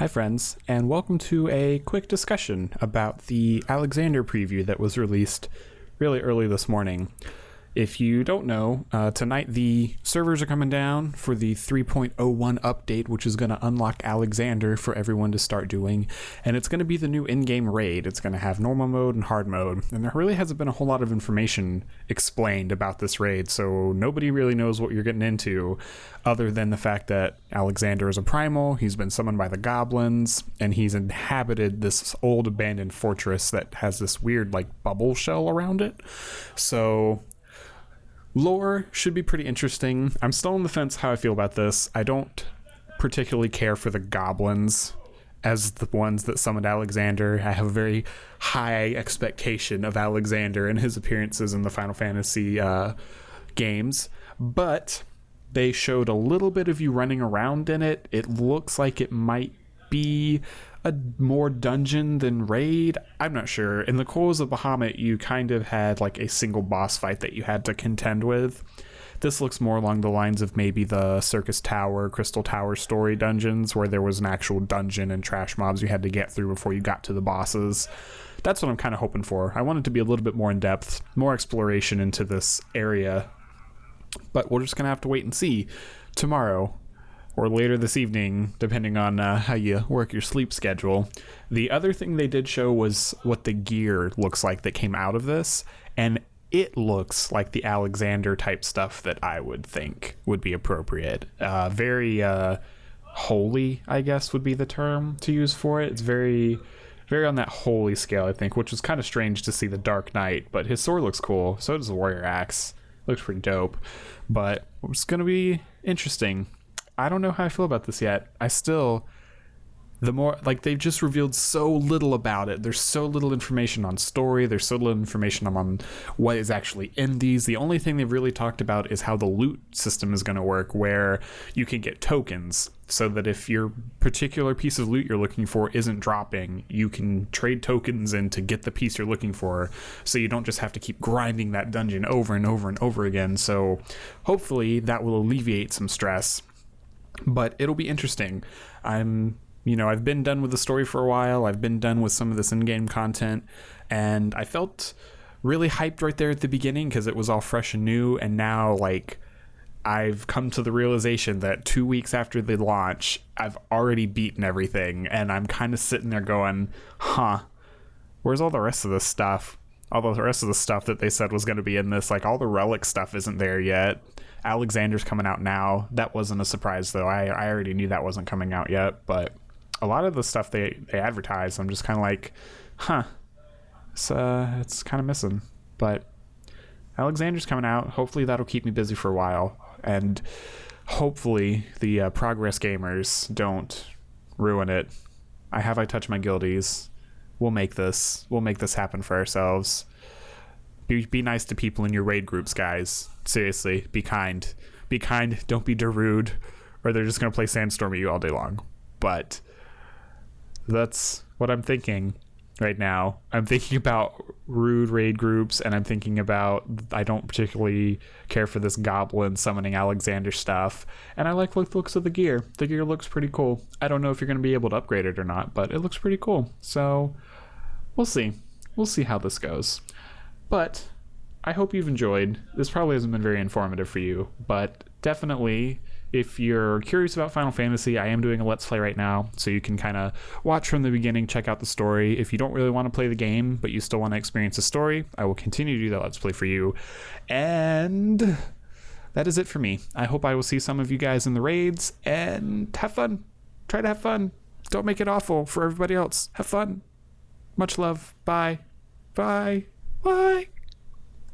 Hi friends, and welcome to a quick discussion about the Alexander preview that was released really early this morning. If you don't know, tonight the servers are coming down for the 3.01 update, which is going to unlock Alexander for everyone to start doing, and it's going to be the new in-game raid. It's going to have normal mode and hard mode, and there really hasn't been a whole lot of information explained about this raid, so nobody really knows what you're getting into, other than the fact that Alexander is a primal, he's been summoned by the goblins, and he's inhabited this old abandoned fortress that has this weird, bubble shell around it. So lore should be pretty interesting. I'm still on the fence how I feel about this. I don't particularly care for the goblins as the ones that summoned Alexander. I have a very high expectation of Alexander and his appearances in the Final Fantasy games, but they showed a little bit of you running around in it. It looks like it might be a more dungeon than raid. I'm not sure. In the Coils of Bahamut, you kind of had a single boss fight that you had to contend with. This looks more along the lines of maybe the Circus Tower, Crystal Tower story dungeons, where there was an actual dungeon and trash mobs you had to get through before you got to the bosses. That's what I'm kind of hoping for. I want it to be a little bit more in depth, more exploration into this area. But we're just going to have to wait and see tomorrow or later this evening, depending on how you work your sleep schedule. The other thing they did show was what the gear looks like that came out of this, and it looks like the Alexander type stuff that I would think would be appropriate. Very holy, I guess would be the term to use for it. It's very on that holy scale, I think, which is kind of strange to see the Dark Knight, but his sword looks cool. So does the Warrior Axe. Looks pretty dope, but it's going to be interesting. I don't know how I feel about this yet. They've just revealed so little about it. There's so little information on story. There's so little information on what is actually in these. The only thing they've really talked about is how the loot system is going to work, where you can get tokens so that if your particular piece of loot you're looking for isn't dropping, you can trade tokens in to get the piece you're looking for, so you don't just have to keep grinding that dungeon over and over and over again. So hopefully that will alleviate some stress. But it'll be interesting. I've been done with the story for a while. I've been done with some of this in-game content, and I felt really hyped right there at the beginning because it was all fresh and new. And now, I've come to the realization that 2 weeks after the launch, I've already beaten everything, and I'm kind of sitting there going, where's all the rest of this stuff? All the rest of the stuff that they said was going to be in this, all the relic stuff isn't there yet. Alexander's coming out now. That wasn't a surprise, though. I already knew that wasn't coming out yet, but a lot of the stuff they advertised, I'm just kind of it's kind of missing. But Alexander's coming out. Hopefully that'll keep me busy for a while, and hopefully the progress gamers don't ruin it. I touched my guildies. We'll make this happen for ourselves. Be nice to people in your raid groups, guys. Seriously, be kind. Be kind, don't be rude, or they're just going to play Sandstorm at you all day long. But that's what I'm thinking right now. I'm thinking about rude raid groups, and I'm thinking about I don't particularly care for this goblin summoning Alexander stuff, and I like the looks of the gear. The gear looks pretty cool. I don't know if you're going to be able to upgrade it or not, but it looks pretty cool. So we'll see. We'll see how this goes. But I hope you've enjoyed. This probably hasn't been very informative for you, but definitely, if you're curious about Final Fantasy, I am doing a Let's Play right now, so you can kind of watch from the beginning, check out the story. If you don't really want to play the game, but you still want to experience the story, I will continue to do that Let's Play for you. And that is it for me. I hope I will see some of you guys in the raids, and have fun. Try to have fun. Don't make it awful for everybody else. Have fun. Much love. Bye. Bye. Bye.